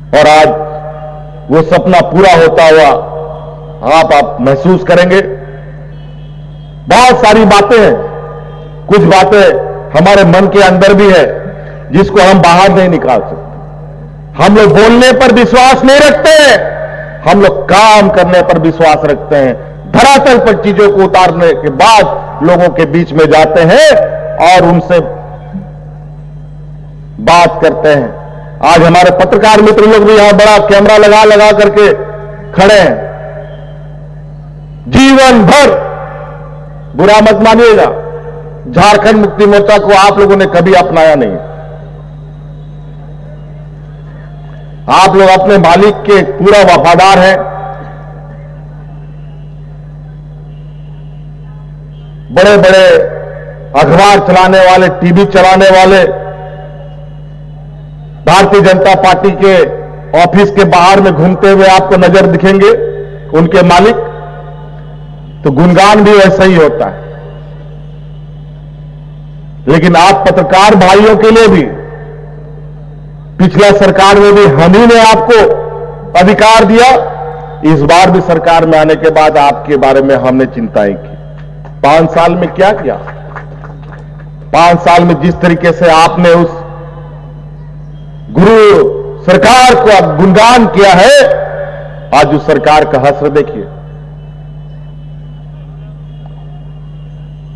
और आज वो सपना पूरा होता हुआ आप महसूस करेंगे। बहुत सारी बातें हैं, कुछ बातें हमारे मन के अंदर भी है जिसको हम बाहर नहीं निकाल सकते। हम लोग बोलने पर विश्वास नहीं रखते हैं, हम लोग काम करने पर विश्वास रखते हैं। धरातल पर चीजों को उतारने के बाद लोगों के बीच में जाते हैं और उनसे बात करते हैं। आज हमारे पत्रकार मित्र लोग भी यहां बड़ा कैमरा लगा लगा करके खड़े हैं। जीवन भर, बुरा मत मानिएगा, झारखंड मुक्ति मोर्चा को आप लोगों ने कभी अपनाया नहीं। आप लोग अपने मालिक के पूरा वफादार हैं। बड़े बड़े अखबार चलाने वाले, टीवी चलाने वाले, भारतीय जनता पार्टी के ऑफिस के बाहर में घूमते हुए आपको नजर दिखेंगे उनके मालिक, तो गुणगान भी वैसा ही होता है। लेकिन आप पत्रकार भाइयों के लिए भी पिछला सरकार में भी हम ही ने आपको अधिकार दिया, इस बार भी सरकार में आने के बाद आपके बारे में हमने चिंताएं की। 5 साल में क्या किया? 5 साल में जिस तरीके से आपने उस गुरु सरकार को गुणगान किया है, आज उस सरकार का हश्र देखिए।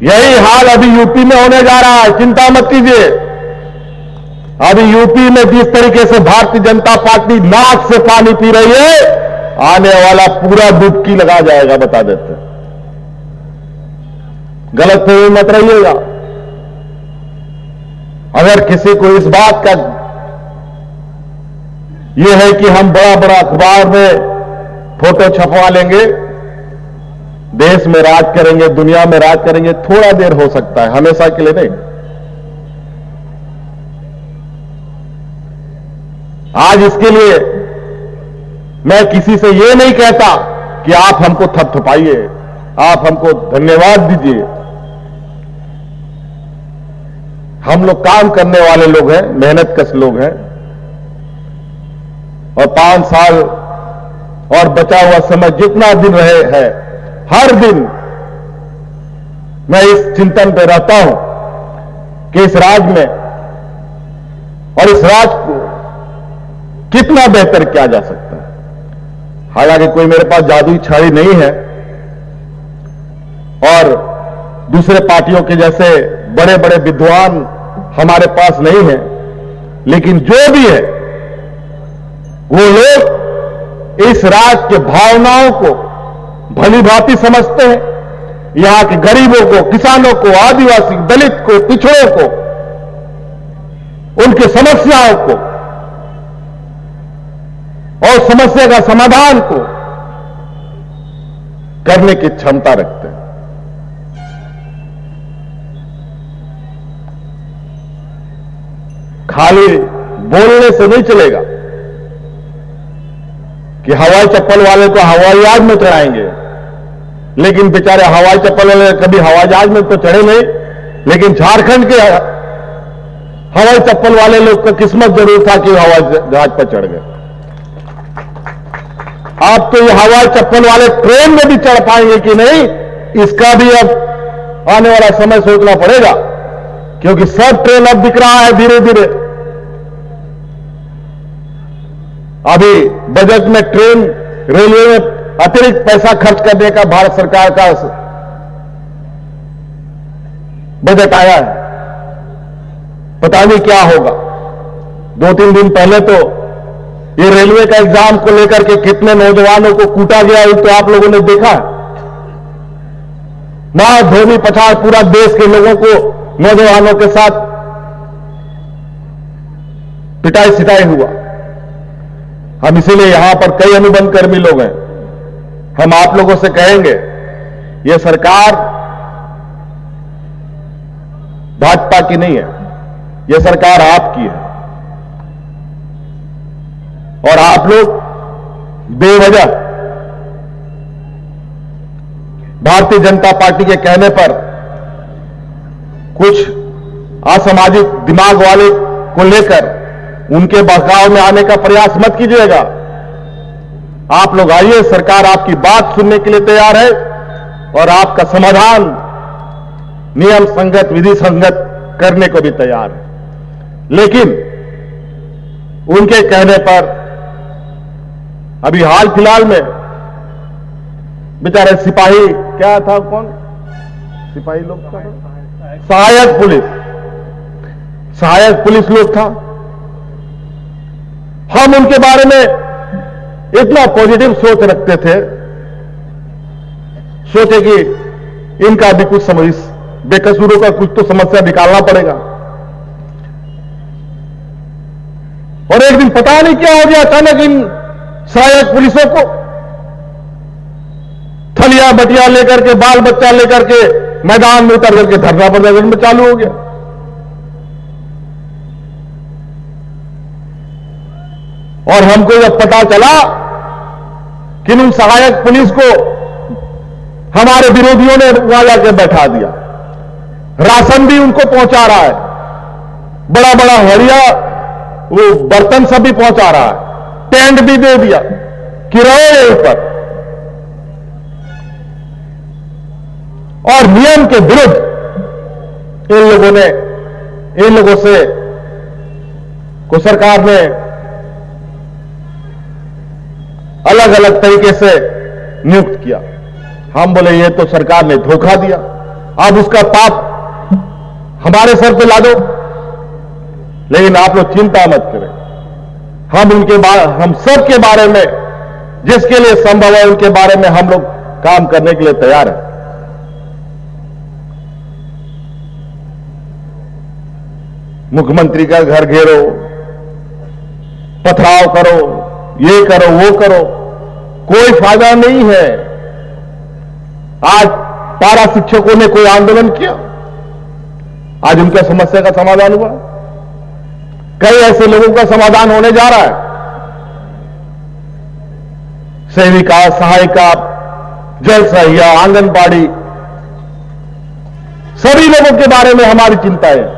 यही हाल अभी यूपी में होने जा रहा है, चिंता मत कीजिए। अभी यूपी में जिस तरीके से भारतीय जनता पार्टी नाक से पानी पी रही है, आने वाला पूरा डुबकी लगा जाएगा, बता देते। गलत फहमी मत रहिएगा। अगर किसी को इस बात का यह है कि हम बड़ा बड़ा अखबार में फोटो छपवा लेंगे, देश में राज करेंगे, दुनिया में राज करेंगे, थोड़ा देर हो सकता है, हमेशा के लिए नहीं। आज इसके लिए मैं किसी से यह नहीं कहता कि आप हमको थपथपाइए, आप हमको धन्यवाद दीजिए। हम लोग काम करने वाले लोग हैं, मेहनतकश लोग हैं, और 5 साल और बचा हुआ समय जितना दिन रहे है, हर दिन मैं इस चिंतन पे रहता हूं कि इस राज्य में और इस राज्य को कितना बेहतर किया जा सकता है। हालांकि कोई मेरे पास जादुई छड़ी नहीं है और दूसरे पार्टियों के जैसे बड़े बड़े विद्वान हमारे पास नहीं है, लेकिन जो भी है वो लोग इस राज्य के भावनाओं को भली भांति समझते हैं। यहां के गरीबों को, किसानों को, आदिवासी, दलित को, पिछड़ों को, उनकी समस्याओं को और समस्या का समाधान को करने की क्षमता रखते हैं। खाली बोलने से नहीं चलेगा कि हवाई चप्पल वाले को हवाई जहाज में चढ़ाएंगे, लेकिन बेचारे हवाई चप्पल वाले कभी हवाई जहाज में तो चढ़े नहीं, लेकिन झारखंड के हवाई चप्पल वाले लोग का किस्मत जरूर था कि हवाई जहाज पर चढ़ गए। आप तो ये हवाई चप्पल वाले ट्रेन में भी चढ़ पाएंगे कि नहीं, इसका भी अब आने वाला समय सोचना पड़ेगा, क्योंकि सब ट्रेन अब दिख रहा है धीरे धीरे। अभी बजट में ट्रेन, रेलवे में अतिरिक्त पैसा खर्च करने का भारत सरकार का बजट आया है। पता नहीं क्या होगा। 2-3 दिन पहले तो ये रेलवे का एग्जाम को लेकर के कितने नौजवानों को कूटा गया, ये तो आप लोगों ने देखा। मां धोनी पछाड़ पूरा देश के लोगों को, नौजवानों के साथ पिटाई सिटाई हुआ। हम इसीलिए यहां पर कई अनुबंध कर्मी लोग हैं, हम आप लोगों से कहेंगे, यह सरकार भाजपा की नहीं है, यह सरकार आपकी है। और आप लोग बेवजह भारतीय जनता पार्टी के कहने पर कुछ असामाजिक दिमाग वाले को लेकर उनके बहकाव में आने का प्रयास मत कीजिएगा। आप लोग आइए, सरकार आपकी बात सुनने के लिए तैयार है और आपका समाधान नियम संगत, विधि संगत करने को भी तैयार है। लेकिन उनके कहने पर अभी हाल फिलहाल में बेचारे सिपाही, क्या था, कौन सिपाही लोग था, सहायक पुलिस लोग था। हम उनके बारे में इतना पॉजिटिव सोच रखते थे, सोचे कि इनका भी कुछ समझ, बेकसूरों का कुछ तो समस्या निकालना पड़ेगा। और एक दिन पता नहीं क्या हो गया, अचानक इन सहायक पुलिसों को थलिया बटिया लेकर के, बाल बच्चा लेकर के मैदान में उतर करके धरना प्रदर्शन में चालू हो गया। और हमको जब पता चला कि उन सहायक पुलिस को हमारे विरोधियों ने वहां जाकर बैठा दिया, राशन भी उनको पहुंचा रहा है, बड़ा बड़ा हड़िया वो बर्तन सब भी पहुंचा रहा है, टेंट भी दे दिया कि रहो यहीं पर, और नियम के विरुद्ध इन लोगों से को सरकार ने अलग अलग तरीके से नियुक्त किया। हम बोले ये तो सरकार ने धोखा दिया, अब उसका पाप हमारे सर पे ला दो। लेकिन आप लोग चिंता मत करें, हम सब के बारे में, जिसके लिए संभव है उनके बारे में हम लोग काम करने के लिए तैयार हैं। मुख्यमंत्री का घर घेरो, पथराव करो, ये करो वो करो, कोई फायदा नहीं है। आज पारा शिक्षकों ने कोई आंदोलन किया, आज उनका समस्या का समाधान हुआ। कई ऐसे लोगों का समाधान होने जा रहा है। सेविका, सहायिका, जल सहिया, आंगनबाड़ी, सभी लोगों के बारे में हमारी चिंता है।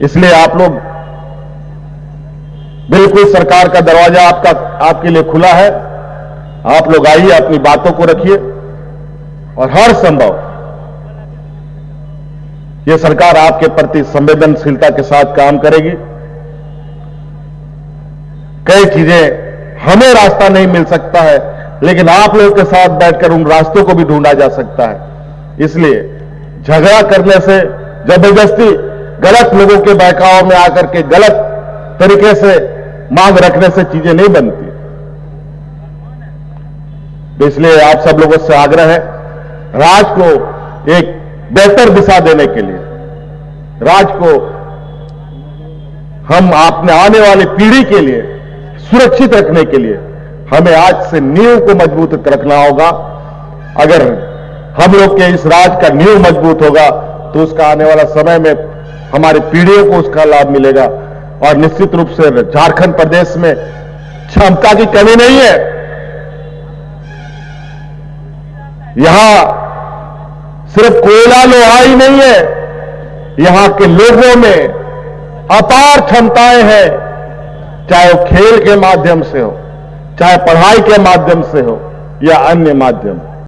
इसलिए आप लोग बिल्कुल, सरकार का दरवाजा आपके लिए खुला है। आप लोग आइए, अपनी बातों को रखिए और हर संभव यह सरकार आपके प्रति संवेदनशीलता के साथ काम करेगी। कई चीजें हमें रास्ता नहीं मिल सकता है, लेकिन आप लोगों के साथ बैठकर उन रास्तों को भी ढूंढा जा सकता है। इसलिए झगड़ा करने से, जबरदस्ती गलत लोगों के बहकाव में आकर के गलत तरीके से मांग रखने से चीजें नहीं बनती। तो इसलिए आप सब लोगों से आग्रह है, राज्य को एक बेहतर दिशा देने के लिए, राज्य को हम अपने आने वाली पीढ़ी के लिए सुरक्षित रखने के लिए हमें आज से नींव को मजबूत रखना होगा। अगर हम लोग के इस राज्य का नींव मजबूत होगा तो उसका आने वाला समय में हमारी पीढ़ियों को उसका लाभ मिलेगा। और निश्चित रूप से झारखंड प्रदेश में क्षमता की कमी नहीं है। यहां सिर्फ कोयला लोहा ही नहीं है, यहां के लोगों में अपार क्षमताएं हैं, चाहे वो खेल के माध्यम से हो, चाहे पढ़ाई के माध्यम से हो या अन्य माध्यम।